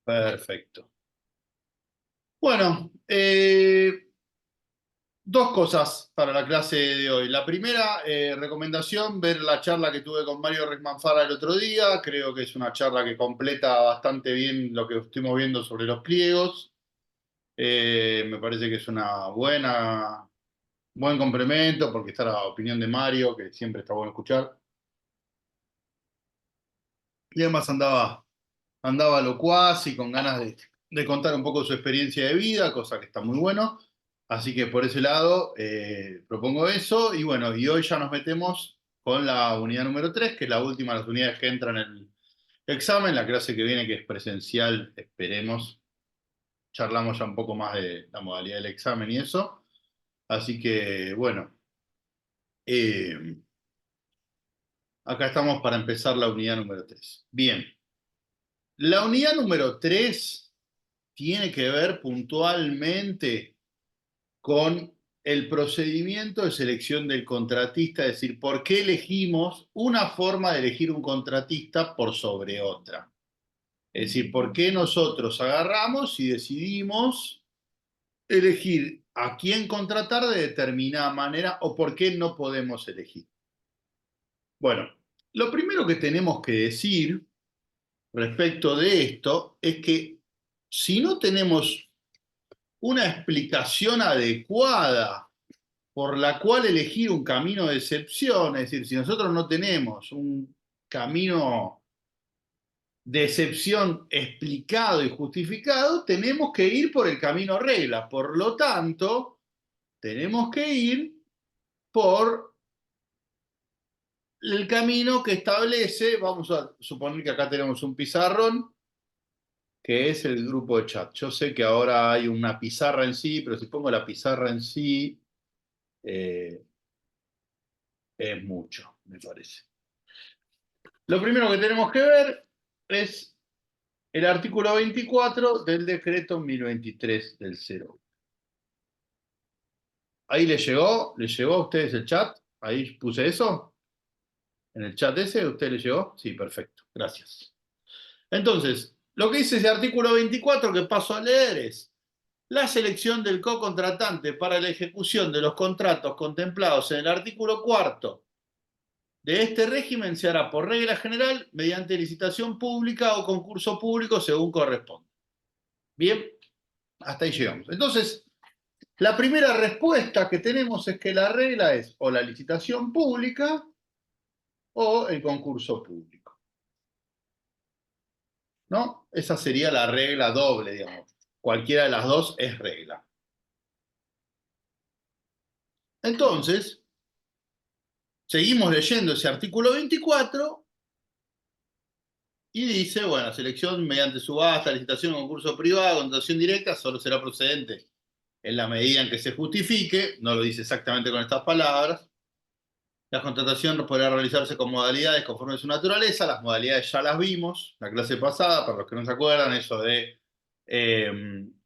Perfecto. Bueno, dos cosas para la clase de hoy. La primera, recomendación, ver la charla que tuve con Mario Resmanfara el otro día. Creo que es una charla que completa bastante bien lo que estuvimos viendo sobre los pliegos. Me parece que es buen complemento, porque está la opinión de Mario, que siempre está bueno escuchar. Y además andaba locuaz y con ganas de contar un poco su experiencia de vida, cosa que está muy bueno. Así que por ese lado propongo eso. Y bueno, y hoy ya nos metemos con la unidad número 3, que es la última de las unidades que entran en el examen. La clase que viene, que es presencial, esperemos. Charlamos ya un poco más de la modalidad del examen y eso. Así que bueno, eh, acá estamos para empezar la unidad número 3. Bien, la unidad número 3 tiene que ver puntualmente con el procedimiento de selección del contratista, es decir, por qué elegimos una forma de elegir un contratista por sobre otra. Es decir, por qué nosotros agarramos y decidimos elegir a quién contratar de determinada manera o por qué no podemos elegir. Bueno, lo primero que tenemos que decir respecto de esto es que si no tenemos una explicación adecuada por la cual elegir un camino de excepción, es decir, si nosotros no tenemos un camino de excepción explicado y justificado, tenemos que ir por el camino regla. Por lo tanto, tenemos que ir por el camino que establece, vamos a suponer que acá tenemos un pizarrón, que es el grupo de chat. Yo sé que ahora hay una pizarra en sí, pero si pongo la pizarra en sí, eh, es mucho, me parece. Lo primero que tenemos que ver es el artículo 24 del decreto 1023 del 0. ¿Ahí les llegó? ¿Les llegó a ustedes el chat? ¿Ahí puse eso? ¿En el chat ese? ¿A usted le llegó? Sí, perfecto. Gracias. Entonces, lo que dice ese artículo 24 que paso a leer es: la selección del co-contratante para la ejecución de los contratos contemplados en el artículo cuarto de este régimen se hará por regla general mediante licitación pública o concurso público según corresponda. Bien, hasta ahí llegamos. Entonces, la primera respuesta que tenemos es que la regla es o la licitación pública o el concurso público, ¿no? Esa sería la regla doble, digamos. Cualquiera de las dos es regla. Entonces, seguimos leyendo ese artículo 24 y dice, bueno, selección mediante subasta, licitación, concurso privado, contratación directa, solo será procedente en la medida en que se justifique, no lo dice exactamente con estas palabras. La contratación podrá realizarse con modalidades conforme a su naturaleza. Las modalidades ya las vimos la clase pasada, para los que no se acuerdan, eso de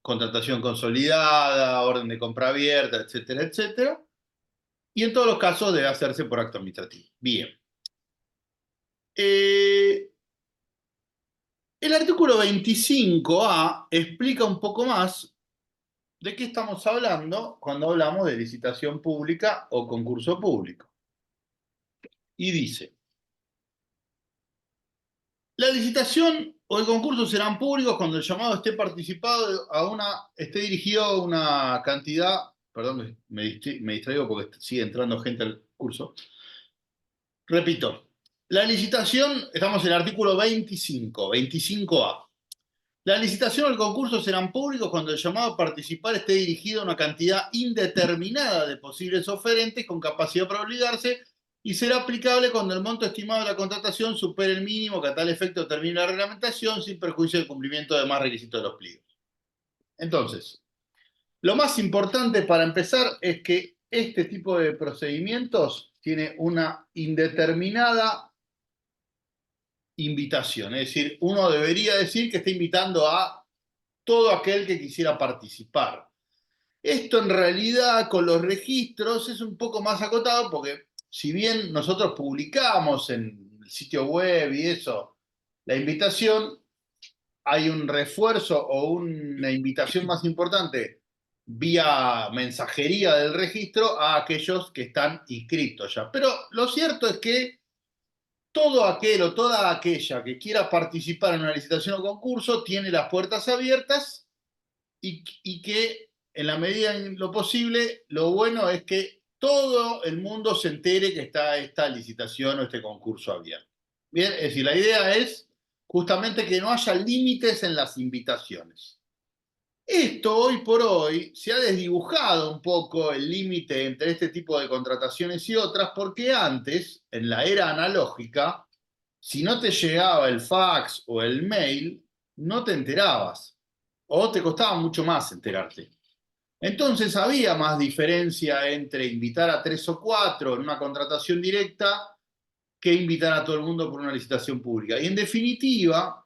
contratación consolidada, orden de compra abierta, etcétera, etcétera. Y en todos los casos debe hacerse por acto administrativo. Bien. Eh, el artículo 25A explica un poco más de qué estamos hablando cuando hablamos de licitación pública o concurso público. Y dice: la licitación o el concurso serán públicos cuando el llamado esté dirigido a una cantidad, perdón, me distraigo porque sigue entrando gente al curso. Repito, la licitación, estamos en el artículo 25A. La licitación o el concurso serán públicos cuando el llamado a participar esté dirigido a una cantidad indeterminada de posibles oferentes con capacidad para obligarse, y será aplicable cuando el monto estimado de la contratación supere el mínimo que a tal efecto determine la reglamentación, sin perjuicio del cumplimiento de demás requisitos de los pliegos. Entonces, lo más importante para empezar es que este tipo de procedimientos tiene una indeterminada invitación, es decir, uno debería decir que está invitando a todo aquel que quisiera participar. Esto en realidad con los registros es un poco más acotado, porque si bien nosotros publicamos en el sitio web y eso la invitación, hay un refuerzo o una invitación más importante vía mensajería del registro a aquellos que están inscritos ya. Pero lo cierto es que todo aquel o toda aquella que quiera participar en una licitación o concurso tiene las puertas abiertas y que en la medida en lo posible, lo bueno es que todo el mundo se entere que está esta licitación o este concurso abierto. Bien, es decir, la idea es justamente que no haya límites en las invitaciones. Esto hoy por hoy se ha desdibujado un poco el límite entre este tipo de contrataciones y otras, porque antes, en la era analógica, si no te llegaba el fax o el mail, no te enterabas o te costaba mucho más enterarte. Entonces había más diferencia entre invitar a 3 o 4 en una contratación directa que invitar a todo el mundo por una licitación pública. Y en definitiva,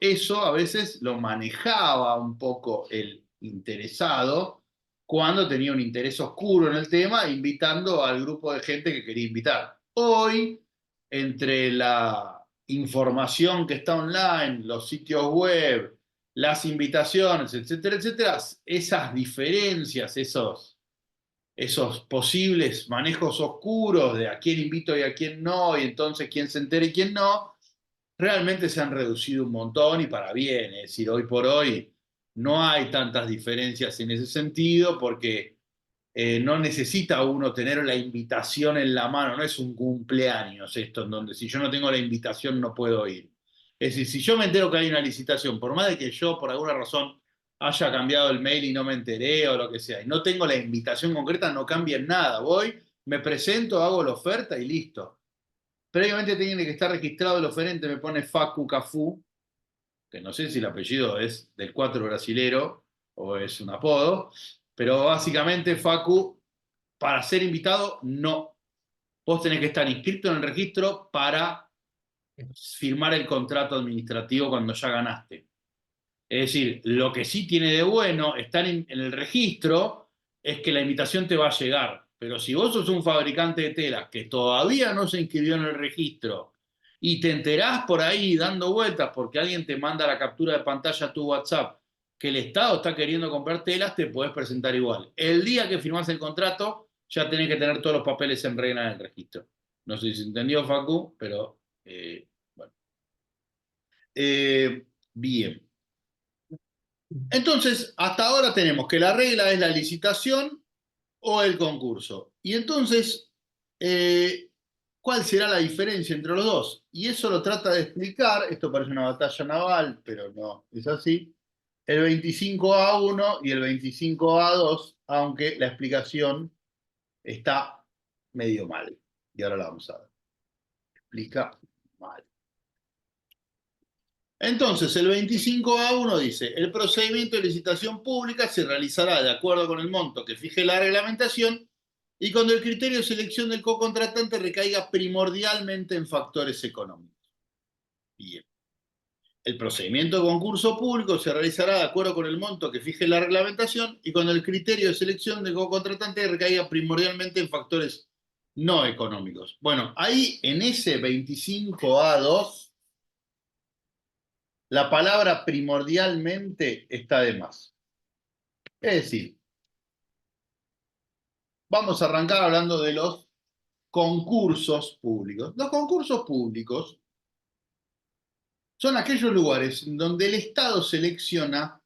eso a veces lo manejaba un poco el interesado cuando tenía un interés oscuro en el tema, invitando al grupo de gente que quería invitar. Hoy, entre la información que está online, los sitios web, las invitaciones, etcétera, etcétera, esas diferencias, esos posibles manejos oscuros de a quién invito y a quién no, y entonces quién se entera y quién no, realmente se han reducido un montón y para bien. Es decir, hoy por hoy no hay tantas diferencias en ese sentido porque no necesita uno tener la invitación en la mano, no es un cumpleaños esto, en donde si yo no tengo la invitación no puedo ir. Es decir, si yo me entero que hay una licitación, por más de que yo por alguna razón haya cambiado el mail y no me enteré o lo que sea, y no tengo la invitación concreta, no cambia en nada. Voy, me presento, hago la oferta y listo. Previamente tiene que estar registrado el oferente, me pone Facu Cafú, que no sé si el apellido es del 4 brasilero o es un apodo, pero básicamente Facu, para ser invitado, no. Vos tenés que estar inscrito en el registro para firmar el contrato administrativo cuando ya ganaste. Es decir, lo que sí tiene de bueno estar en el registro es que la invitación te va a llegar. Pero si vos sos un fabricante de telas que todavía no se inscribió en el registro y te enterás por ahí dando vueltas porque alguien te manda la captura de pantalla a tu WhatsApp que el Estado está queriendo comprar telas, te podés presentar igual. El día que firmás el contrato, ya tenés que tener todos los papeles en regla en el registro. No sé si se entendió, Facu, pero bueno. Bien. Entonces, hasta ahora tenemos que la regla es la licitación o el concurso. Y entonces, ¿cuál será la diferencia entre los dos? Y eso lo trata de explicar, esto parece una batalla naval, pero no es así, el 25A1 y el 25A2, aunque la explicación está medio mal. Y ahora la vamos a ver. Explica mal. Entonces, el 25A1 dice, el procedimiento de licitación pública se realizará de acuerdo con el monto que fije la reglamentación y cuando el criterio de selección del co-contratante recaiga primordialmente en factores económicos. Bien. El procedimiento de concurso público se realizará de acuerdo con el monto que fije la reglamentación y cuando el criterio de selección del co-contratante recaiga primordialmente en factores no económicos. Bueno, ahí en ese 25A2 la palabra primordialmente está de más. Es decir, vamos a arrancar hablando de los concursos públicos. Los concursos públicos son aquellos lugares donde el Estado selecciona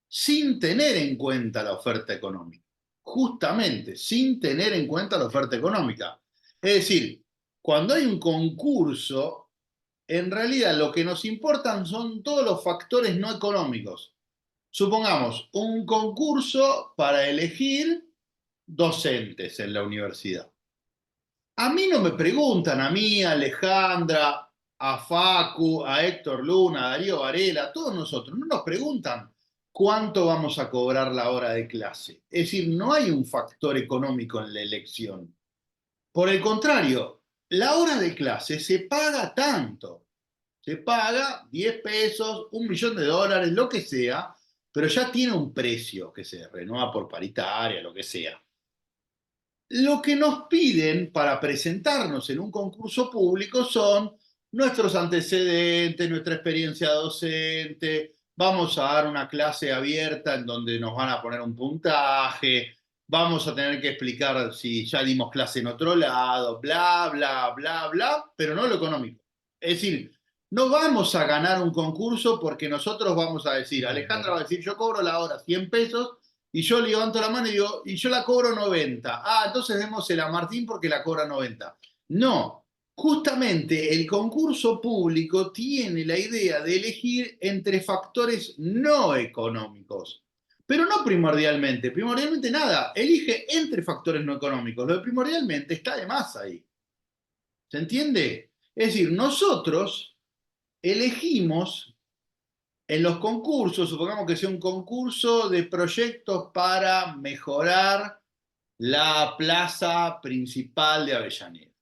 sin tener en cuenta la oferta económica. Justamente, sin tener en cuenta la oferta económica. Es decir, cuando hay un concurso, en realidad lo que nos importan son todos los factores no económicos. Supongamos un concurso para elegir docentes en la universidad. A mí no me preguntan, a mí, a Alejandra, a Facu, a Héctor Luna, a Darío Varela, a todos nosotros, no nos preguntan cuánto vamos a cobrar la hora de clase. Es decir, no hay un factor económico en la elección. Por el contrario, la hora de clase se paga tanto. Se paga 10 pesos, $1.000.000, lo que sea, pero ya tiene un precio que se renueva por paritaria, lo que sea. Lo que nos piden para presentarnos en un concurso público son nuestros antecedentes, nuestra experiencia docente, vamos a dar una clase abierta en donde nos van a poner un puntaje, vamos a tener que explicar si ya dimos clase en otro lado, bla, bla, bla, bla, pero no lo económico. Es decir, no vamos a ganar un concurso porque nosotros vamos a decir, Alejandra va a decir, yo cobro la hora 100 pesos y yo levanto la mano y digo, y yo la cobro 90. Ah, entonces démosela a Martín porque la cobra 90. No, justamente el concurso público tiene la idea de elegir entre factores no económicos, pero no primordialmente, primordialmente nada, elige entre factores no económicos, lo de primordialmente está de más ahí. ¿Se entiende? Es decir, nosotros elegimos en los concursos, supongamos que sea un concurso de proyectos para mejorar la plaza principal de Avellaneda,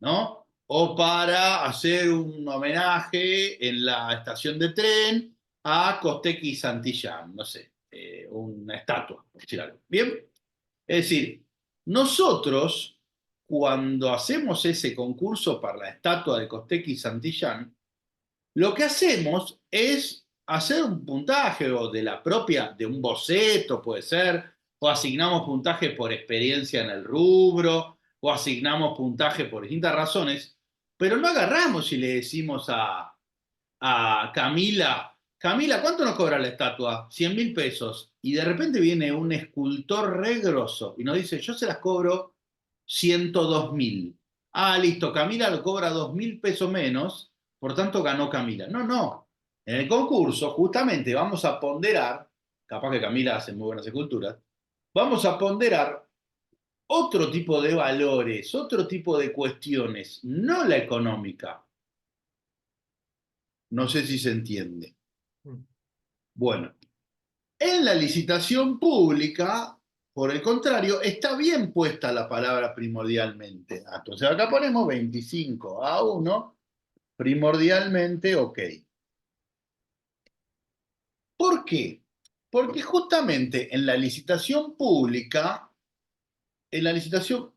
¿no? O para hacer un homenaje en la estación de tren a Costequi y Santillán, no sé, una estatua, por decir algo. Bien, es decir, nosotros, cuando hacemos ese concurso para la estatua de Costequi y Santillán, lo que hacemos es hacer un puntaje o de la propia, de un boceto puede ser, o asignamos puntaje por experiencia en el rubro, o asignamos puntaje por distintas razones, pero no agarramos y le decimos a Camila, Camila, ¿cuánto nos cobra la estatua? 100.000 pesos. Y de repente viene un escultor re grosso y nos dice, yo se las cobro 102.000. Ah, listo, Camila lo cobra 2.000 pesos menos, por tanto ganó Camila. No, no. En el concurso justamente vamos a ponderar, capaz que Camila hace muy buenas esculturas, vamos a ponderar otro tipo de valores, otro tipo de cuestiones, no la económica. No sé si se entiende. Bueno, en la licitación pública, por el contrario, está bien puesta la palabra primordialmente. Entonces acá ponemos 25 a 1, primordialmente ok. ¿Por qué? Porque justamente en la licitación pública, en la licitación,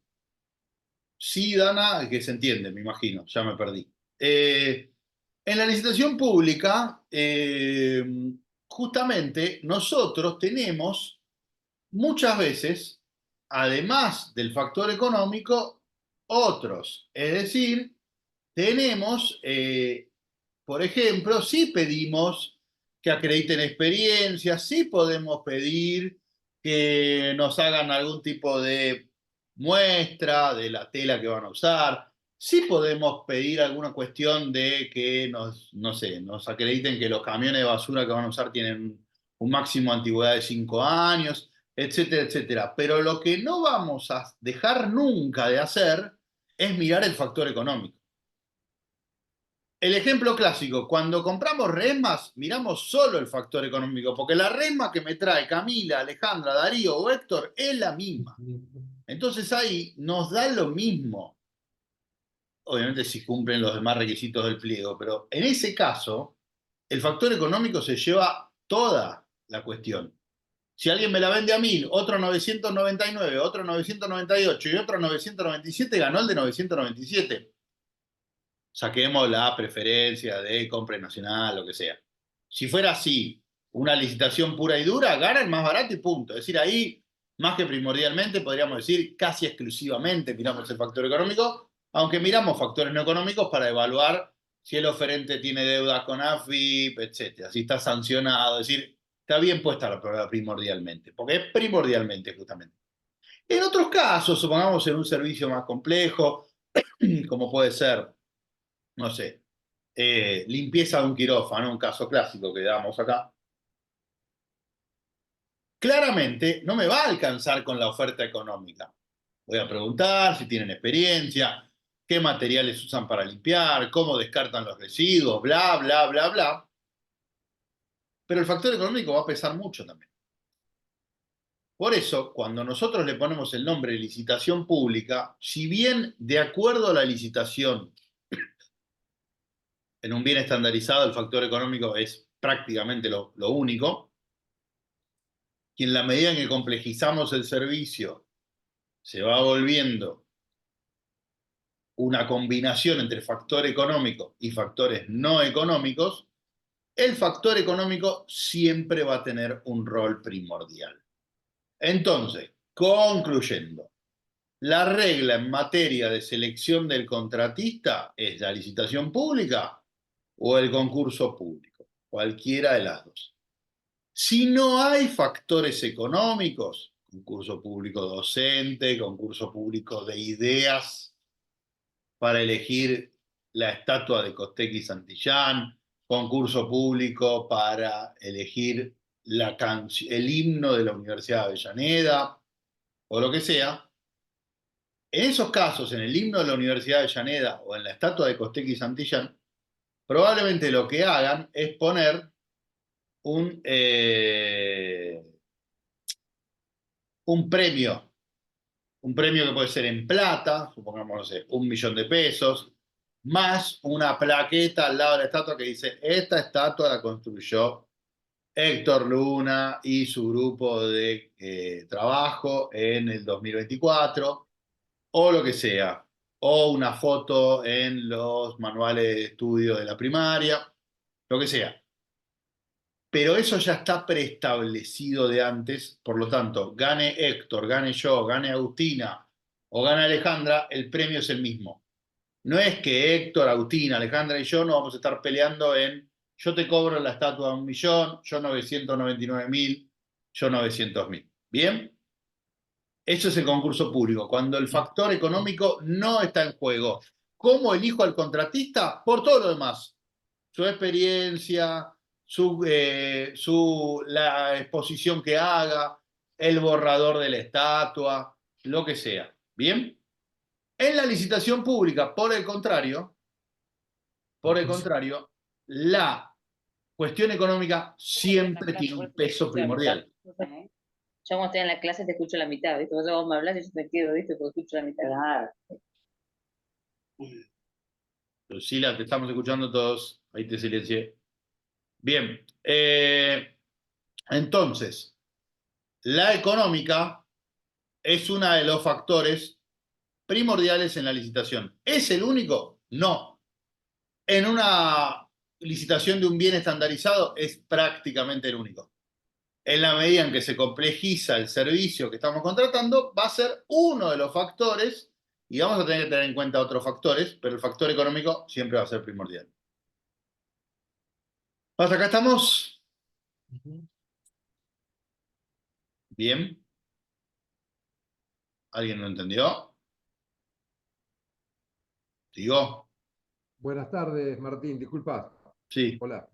sí, Dana, que se entiende, me imagino, ya me perdí. En la licitación pública, justamente nosotros tenemos muchas veces, además del factor económico, otros. Es decir, tenemos, por ejemplo, si pedimos que acrediten experiencia, si podemos pedir que nos hagan algún tipo de muestra de la tela que van a usar, si podemos pedir alguna cuestión de que nos, no sé, nos acrediten que los camiones de basura que van a usar tienen un máximo de antigüedad de 5 años, etcétera, etcétera. Pero lo que no vamos a dejar nunca de hacer es mirar el factor económico. El ejemplo clásico, cuando compramos resmas, miramos solo el factor económico, porque la resma que me trae Camila, Alejandra, Darío o Héctor es la misma. Entonces ahí nos da lo mismo, obviamente si cumplen los demás requisitos del pliego, pero en ese caso, el factor económico se lleva toda la cuestión. Si alguien me la vende a 1.000, otro 999, otro 998 y otro 997, ganó el de 997. Saquemos la preferencia de compra nacional, lo que sea. Si fuera así, una licitación pura y dura, gana el más barato y punto. Es decir, ahí, más que primordialmente, podríamos decir casi exclusivamente miramos el factor económico, aunque miramos factores no económicos para evaluar si el oferente tiene deudas con AFIP, etcétera, si está sancionado, es decir, está bien puesta la prueba primordialmente, porque es primordialmente justamente. En otros casos, supongamos en un servicio más complejo, como puede ser no sé, limpieza de un quirófano, un caso clásico que damos acá, claramente no me va a alcanzar con la oferta económica. Voy a preguntar si tienen experiencia, qué materiales usan para limpiar, cómo descartan los residuos, bla, bla, bla, bla. Pero el factor económico va a pesar mucho también. Por eso, cuando nosotros le ponemos el nombre de licitación pública, si bien de acuerdo a la licitación en un bien estandarizado el factor económico es prácticamente lo único, que en la medida en que complejizamos el servicio se va volviendo una combinación entre factor económico y factores no económicos, el factor económico siempre va a tener un rol primordial. Entonces, concluyendo, la regla en materia de selección del contratista es la licitación pública o el concurso público, cualquiera de las dos. Si no hay factores económicos, concurso público docente, concurso público de ideas para elegir la estatua de Costecchi Santillán, concurso público para elegir el himno de la Universidad de Avellaneda, o lo que sea. En esos casos, en el himno de la Universidad de Avellaneda o en la estatua de Costecchi Santillán, probablemente lo que hagan es poner un, un premio, un premio que puede ser en plata, supongamos, no sé, 1.000.000 de pesos, más una plaqueta al lado de la estatua que dice, esta estatua la construyó Héctor Luna y su grupo de trabajo en el 2024, o lo que sea, o una foto en los manuales de estudio de la primaria, lo que sea. Pero eso ya está preestablecido de antes, por lo tanto, gane Héctor, gane yo, gane Agustina o gane Alejandra, el premio es el mismo. No es que Héctor, Agustina, Alejandra y yo no vamos a estar peleando en yo te cobro la estatua de 1.000.000, yo 999.000, yo 900.000. ¿Bien? Eso es el concurso público, cuando el factor económico no está en juego. ¿Cómo elijo al contratista? Por todo lo demás. Su experiencia, la exposición que haga, el borrador de la estatua, lo que sea. ¿Bien? En la licitación pública, por el contrario, la cuestión económica siempre tiene un peso primordial. Yo cuando estoy en la clase te escucho la mitad, ¿viste? Vos me hablas y yo me quedo, ¿viste? Porque escucho la mitad. Claro. Lucila, te estamos escuchando todos. Ahí te silencié. Bien. Entonces, la económica es uno de los factores primordiales en la licitación. ¿Es el único? No. En una licitación de un bien estandarizado es prácticamente el único. En la medida en que se complejiza el servicio que estamos contratando, va a ser uno de los factores y vamos a tener que tener en cuenta otros factores, pero el factor económico siempre va a ser primordial. ¿Hasta acá estamos? Bien. ¿Alguien lo entendió? ¿Sigo? Buenas tardes, Martín. Disculpa. Sí. Hola.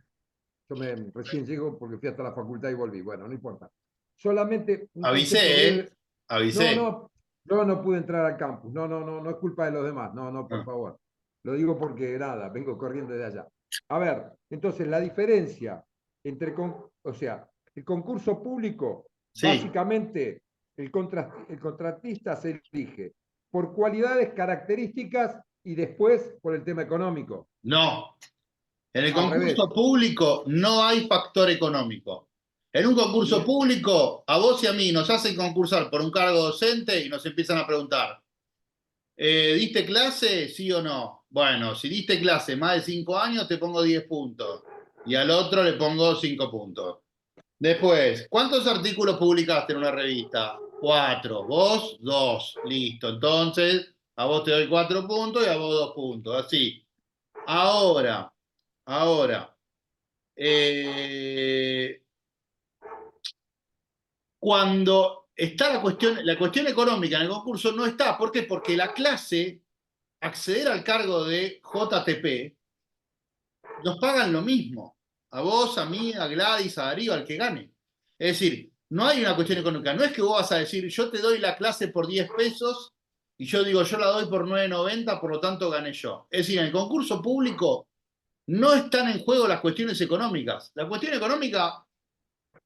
Recién llego porque fui hasta la facultad y volví. Bueno, no importa. Solamente un concepto Avisé, ¿eh? breve. No, Avisé. no, yo no pude entrar al campus. No, no, no, no es culpa de los demás. No, no, por Ah, favor. Lo digo porque nada, vengo corriendo de allá. A ver, entonces la diferencia entre, o sea, el concurso público, sí. básicamente el contratista se elige por cualidades, características y después por el tema económico. No. En el Al concurso revés. público no hay factor económico. En un concurso Bien. público, a vos y a mí nos hacen concursar por un cargo docente y nos empiezan a preguntar, ¿diste clase? ¿Sí o no? Bueno, si diste clase más de 5 años, te pongo 10 puntos. Y al otro le pongo 5 puntos. Después, ¿cuántos artículos publicaste en una revista? 4. Vos, 2. Listo. Entonces, a vos te doy 4 puntos y a vos 2 puntos. Así. Ahora, ahora, eh, cuando está la cuestión económica en el concurso no está. ¿Por qué? Porque la clase, acceder al cargo de JTP, nos pagan lo mismo. A vos, a mí, a Gladys, a Darío, al que gane. Es decir, no hay una cuestión económica. No es que vos vas a decir, yo te doy la clase por 10 pesos y yo digo, yo la doy por 9,90, por lo tanto gané yo. Es decir, en el concurso público no están en juego las cuestiones económicas. La cuestión económica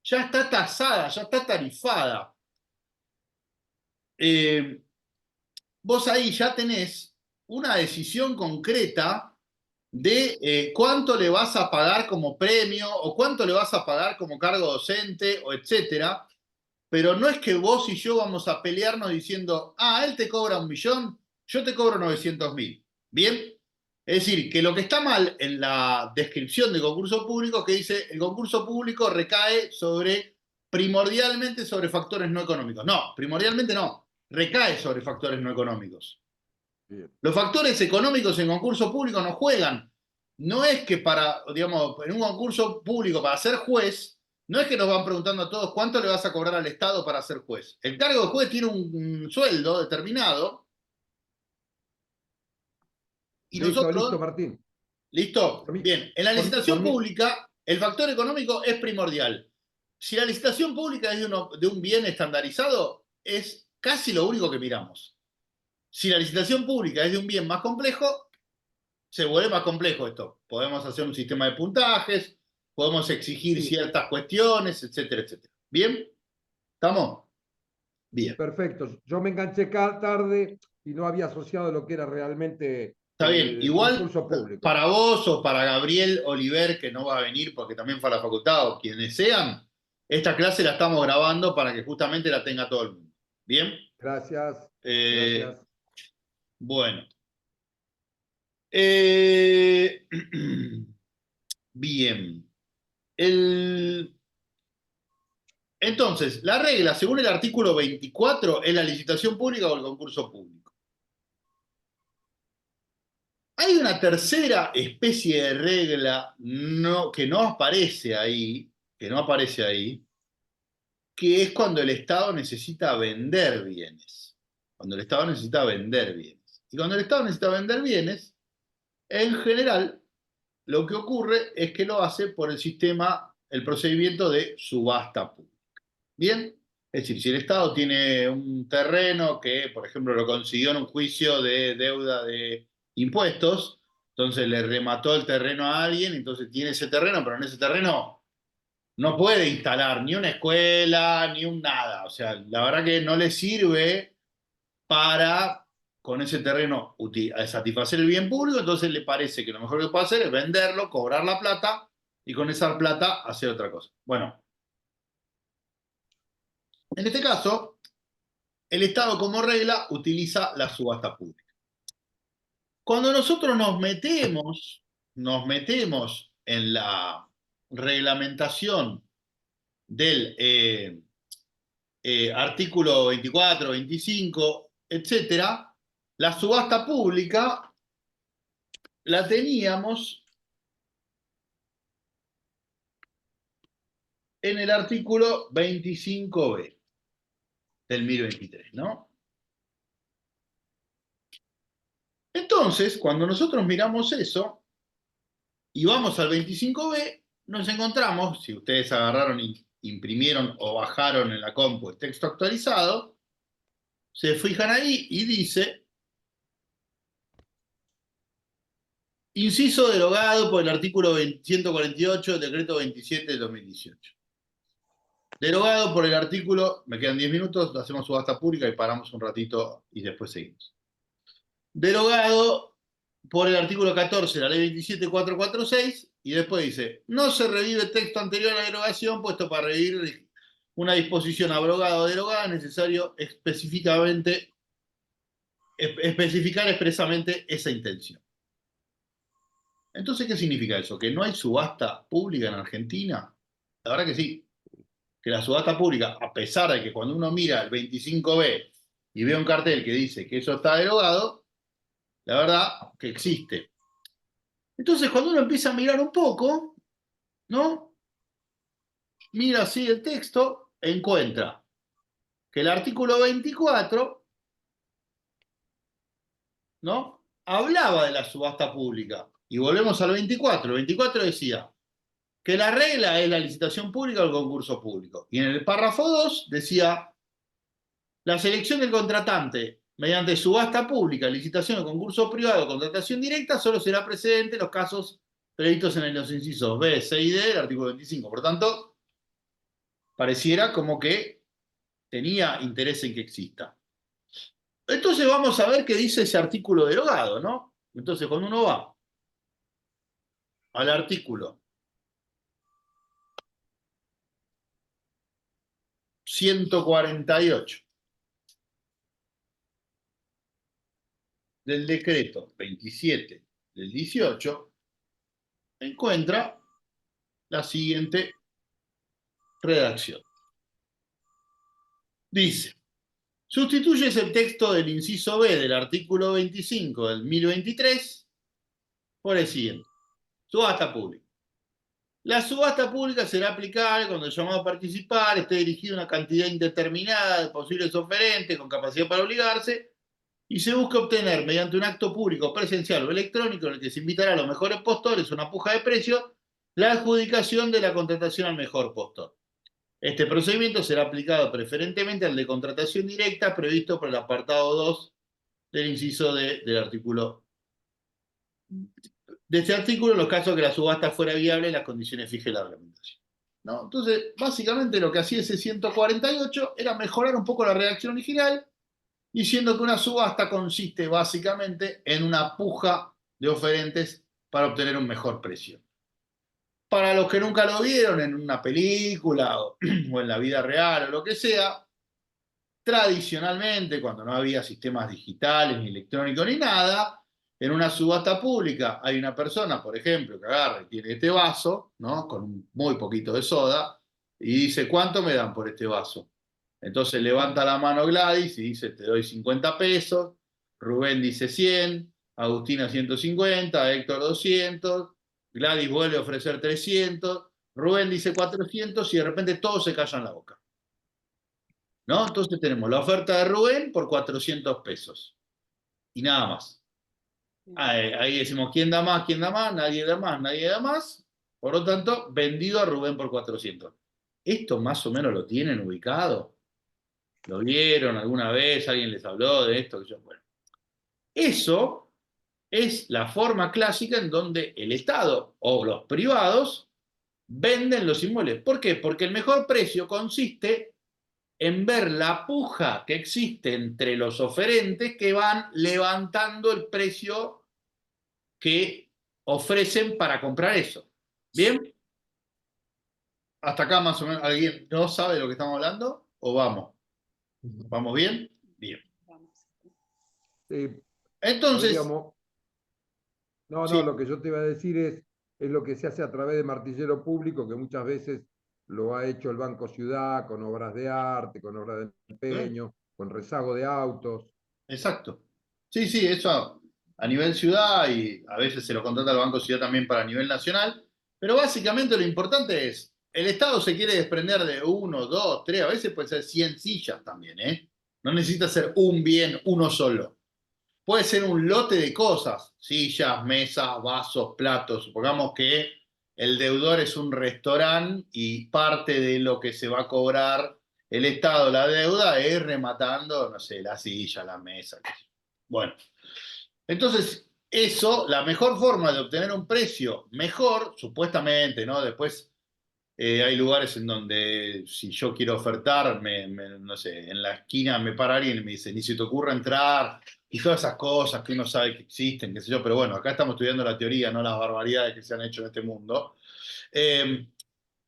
ya está tasada, ya está tarifada. Vos ahí ya tenés una decisión concreta de cuánto le vas a pagar como premio o cuánto le vas a pagar como cargo docente o etcétera, pero no es que vos y yo vamos a pelearnos diciendo, él te cobra 1.000.000, yo te cobro 900.000. ¿Bien? Es decir, que lo que está mal en la descripción de concurso público es que dice el concurso público recae primordialmente sobre factores no económicos. No, primordialmente no, recae sobre factores no económicos. Bien. Los factores económicos en concurso público no juegan. No es que digamos, en un concurso público para ser juez, no es que nos van preguntando a todos cuánto le vas a cobrar al Estado para ser juez. El cargo de juez tiene un sueldo determinado y Listo, listo, nosotros, Martín. ¿listo? Bien, en la licitación Por mí, pública, el factor económico es primordial. Si la licitación pública es de un bien estandarizado, es casi lo único que miramos. Si la licitación pública es de un bien más complejo, se vuelve más complejo esto. Podemos hacer un sistema de puntajes, podemos exigir sí, ciertas cuestiones, etcétera, etcétera. ¿Bien? ¿Estamos? Bien. perfecto. Yo me enganché tarde y no había asociado lo que era realmente Está bien. el Igual concurso público. para vos o para Gabriel Oliver, que no va a venir porque también fue a la facultad, o quienes sean, esta clase la estamos grabando para que justamente la tenga todo el mundo. ¿Bien? Gracias, Eh, gracias. bueno. Eh, bien. El, Entonces, la regla, según el artículo 24, es la licitación pública o el concurso público. Hay una tercera especie de regla que no aparece ahí, que es cuando el Estado necesita vender bienes. Cuando el Estado necesita vender bienes. Y cuando el Estado necesita vender bienes, en general, lo que ocurre es que lo hace por el procedimiento de subasta pública. ¿Bien? Es decir, si el Estado tiene un terreno que, por ejemplo, lo consiguió en un juicio de deuda de impuestos, entonces le remató el terreno a alguien, entonces tiene ese terreno, pero en ese terreno no puede instalar ni una escuela, ni un nada. O sea, la verdad que no le sirve para, con ese terreno, satisfacer el bien público, entonces le parece que lo mejor que puede hacer es venderlo, cobrar la plata y con esa plata hacer otra cosa. Bueno, en este caso, el Estado como regla utiliza la subasta pública. Cuando nosotros nos metemos en la reglamentación del artículo 24, 25, etcétera, la subasta pública la teníamos en el artículo 25b del 1023, ¿no? Entonces, cuando nosotros miramos eso y vamos al 25b, nos encontramos, si ustedes agarraron y imprimieron o bajaron en la compu el texto actualizado, se fijan ahí y dice, inciso derogado por el artículo 148 del decreto 27 de 2018. Derogado por el artículo, me quedan 10 minutos, hacemos subasta pública y paramos un ratito y después seguimos. Derogado por el artículo 14 de la ley 27446 y después dice, no se revive el texto anterior a la derogación, puesto para revivir una disposición abrogada o derogada es necesario especificar expresamente esa intención. Entonces, ¿qué significa eso? ¿Que no hay subasta pública en Argentina? La verdad que sí, que la subasta pública, a pesar de que cuando uno mira el 25b y ve un cartel que dice que eso está derogado, la verdad que existe. Entonces, cuando uno empieza a mirar un poco, ¿no? Mira así el texto, encuentra que el artículo 24, ¿no? Hablaba de la subasta pública. Y volvemos al 24. El 24 decía que la regla es la licitación pública o el concurso público. Y en el párrafo 2 decía, la selección del contratante mediante subasta pública, licitación o concurso privado o contratación directa solo será precedente en los casos previstos en los incisos B, C y D del artículo 25. Por tanto, pareciera como que tenía interés en que exista. Entonces vamos a ver qué dice ese artículo derogado, ¿no? Entonces cuando uno va al artículo 148, del decreto 27 del 18, encuentra la siguiente redacción. Dice, sustituyes el texto del inciso B del artículo 25 del 1023 por el siguiente. Subasta pública. La subasta pública será aplicable cuando el llamado a participar esté dirigido a una cantidad indeterminada de posibles oferentes con capacidad para obligarse y se busca obtener mediante un acto público, presencial o electrónico en el que se invitará a los mejores postores a una puja de precios, la adjudicación de la contratación al mejor postor. Este procedimiento será aplicado preferentemente al de contratación directa previsto por el apartado 2 del inciso del artículo. De este artículo, en los casos que la subasta fuera viable, las condiciones fije la reglamentación. ¿No? Entonces, básicamente lo que hacía ese 148 era mejorar un poco la redacción original, diciendo que una subasta consiste básicamente en una puja de oferentes para obtener un mejor precio. Para los que nunca lo vieron en una película o en la vida real o lo que sea, tradicionalmente, cuando no había sistemas digitales, ni electrónicos, ni nada, en una subasta pública hay una persona, por ejemplo, que agarra y tiene este vaso, ¿no? Con muy poquito de soda, y dice, ¿cuánto me dan por este vaso? Entonces levanta la mano Gladys y dice, te doy 50 pesos, Rubén dice 100, Agustina 150, Héctor 200, Gladys vuelve a ofrecer 300, Rubén dice 400 y de repente todos se callan la boca. ¿No? Entonces tenemos la oferta de Rubén por 400 pesos. Y nada más. Ahí decimos, ¿quién da más? ¿Quién da más? Nadie da más, nadie da más. Por lo tanto, vendido a Rubén por 400. ¿Esto más o menos lo tienen ubicado? ¿Lo vieron alguna vez? ¿Alguien les habló de esto? Bueno, eso es la forma clásica en donde el Estado o los privados venden los inmuebles. ¿Por qué? Porque el mejor precio consiste en ver la puja que existe entre los oferentes que van levantando el precio que ofrecen para comprar eso. ¿Bien? ¿Hasta acá más o menos alguien no sabe de lo que estamos hablando? ¿O vamos? ¿Vamos bien? Bien. Entonces... Podríamos... No, sí. lo que yo te iba a decir es lo que se hace a través de martillero público, que muchas veces lo ha hecho el Banco Ciudad con obras de arte, con obras de empeño, con rezago de autos. Exacto. Sí, sí, eso a nivel ciudad y a veces se lo contrata el Banco Ciudad también para nivel nacional, pero básicamente lo importante es, el Estado se quiere desprender de 1, 2, 3, a veces puede ser 100 sillas también, ¿eh? No necesita ser un bien, uno solo. Puede ser un lote de cosas, sillas, mesas, vasos, platos. Supongamos que el deudor es un restaurante y parte de lo que se va a cobrar el Estado, la deuda, es rematando, no sé, la silla, la mesa. Bueno, entonces eso, la mejor forma de obtener un precio mejor, supuestamente, ¿no? Después hay lugares en donde si yo quiero ofertar, no sé, en la esquina me para alguien y me dice, ni se te ocurra entrar, y todas esas cosas que uno sabe que existen, qué sé yo, pero bueno, acá estamos estudiando la teoría, no las barbaridades que se han hecho en este mundo.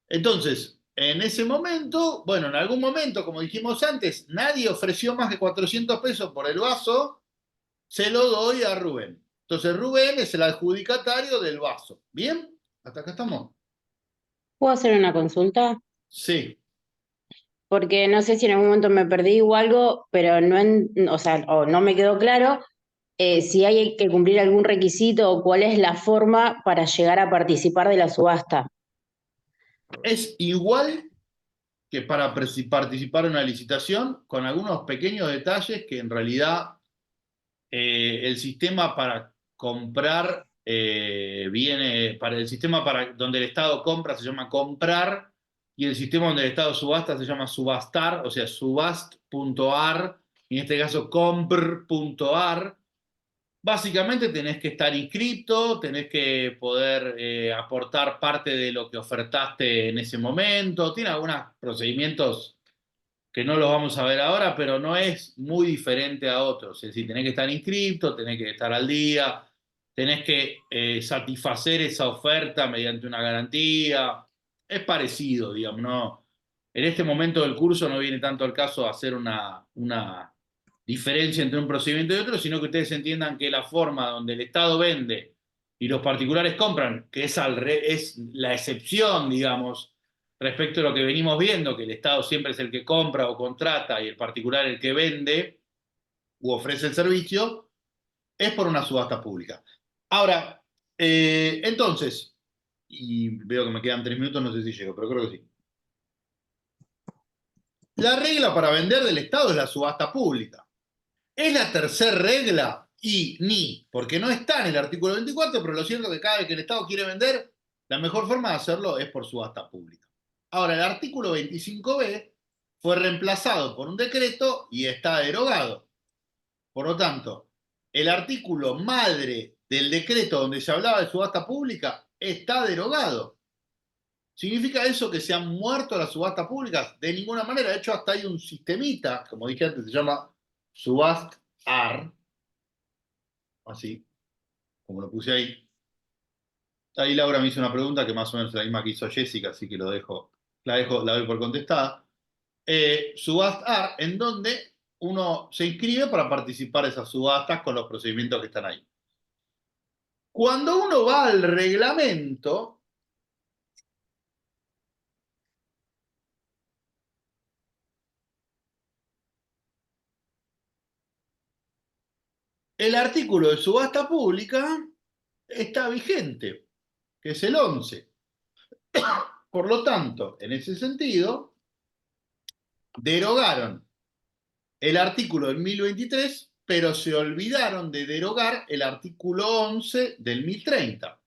Entonces, en ese momento, bueno, en algún momento, como dijimos antes, nadie ofreció más de 400 pesos por el vaso, se lo doy a Rubén. Entonces Rubén es el adjudicatario del vaso. ¿Bien? ¿Hasta acá estamos? ¿Puedo hacer una consulta? Sí. Porque no sé si en algún momento me perdí o algo, pero o sea, o no me quedó claro si hay que cumplir algún requisito o cuál es la forma para llegar a participar de la subasta. Es igual que para participar en una licitación, con algunos pequeños detalles que en realidad el sistema para comprar viene, para el sistema para donde el Estado compra se llama comprar, y el sistema donde el Estado subasta se llama subastar, o sea, subast.ar, y en este caso compr.ar. Básicamente tenés que estar inscrito, tenés que poder aportar parte de lo que ofertaste en ese momento. Tiene algunos procedimientos que no los vamos a ver ahora, pero no es muy diferente a otros. Es decir, tenés que estar inscrito, tenés que estar al día, tenés que satisfacer esa oferta mediante una garantía. Es parecido, digamos, ¿no? En este momento del curso no viene tanto al caso hacer una diferencia entre un procedimiento y otro, sino que ustedes entiendan que la forma donde el Estado vende y los particulares compran, que es la excepción, digamos, respecto a lo que venimos viendo, que el Estado siempre es el que compra o contrata y el particular el que vende u ofrece el servicio, es por una subasta pública. Ahora, entonces, y veo que me quedan 3 minutos, no sé si llego, pero creo que sí. La regla para vender del Estado es la subasta pública. Es la tercera regla y ni, porque no está en el artículo 24, pero lo cierto es que cada vez que el Estado quiere vender, la mejor forma de hacerlo es por subasta pública. Ahora, el artículo 25b fue reemplazado por un decreto y está derogado. Por lo tanto, el artículo madre del decreto donde se hablaba de subasta pública está derogado. ¿Significa eso que se han muerto las subastas públicas? De ninguna manera. De hecho, hasta hay un sistemita, como dije antes, se llama SubastAR, así, como lo puse ahí. Ahí Laura me hizo una pregunta que más o menos es la misma que hizo Jessica, así que la doy por contestada. SubastAR, en donde uno se inscribe para participar de esas subastas con los procedimientos que están ahí. Cuando uno va al reglamento, el artículo de subasta pública está vigente, que es el 11. Por lo tanto, en ese sentido, derogaron el artículo del 1023, pero se olvidaron de derogar el artículo 11 del 1030.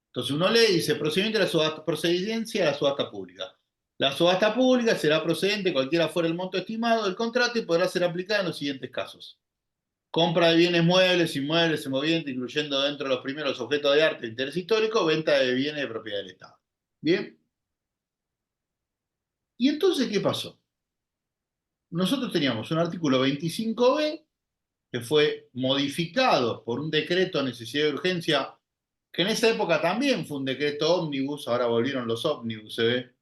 Entonces uno lee y dice, procedimiento de la subasta, procedencia de la subasta pública. La subasta pública será procedente cualquiera fuera el monto estimado del contrato y podrá ser aplicada en los siguientes casos. Compra de bienes muebles, inmuebles, movientes, incluyendo dentro de los primeros objetos de arte, interés histórico, venta de bienes de propiedad del Estado. ¿Bien? ¿Y entonces qué pasó? Nosotros teníamos un artículo 25b que fue modificado por un decreto de necesidad de urgencia, que en esa época también fue un decreto ómnibus, ahora volvieron los ómnibus, se ve,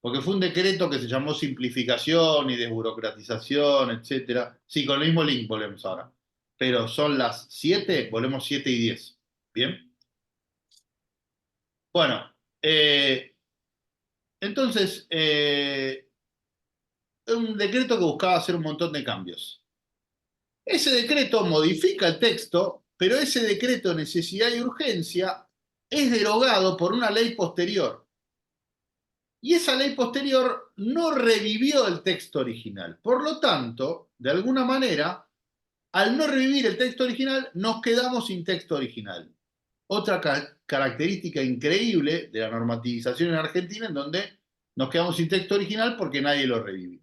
porque fue un decreto que se llamó simplificación y desburocratización, etc. Sí, con el mismo link volvemos ahora. Pero son las 7, volvemos 7 y 10. ¿Bien? Bueno, entonces, un decreto que buscaba hacer un montón de cambios. Ese decreto modifica el texto, pero ese decreto de necesidad y urgencia es derogado por una ley posterior. Y esa ley posterior no revivió el texto original. Por lo tanto, de alguna manera, al no revivir el texto original, nos quedamos sin texto original. Otra característica increíble de la normativización en Argentina, en donde nos quedamos sin texto original porque nadie lo revivió.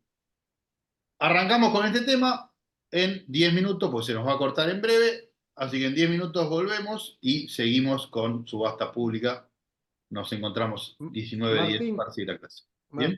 Arrancamos con este tema en 10 minutos, pues se nos va a cortar en breve, así que en 10 minutos volvemos y seguimos con subasta pública. Nos encontramos 19:10 para seguir la clase. ¿Bien?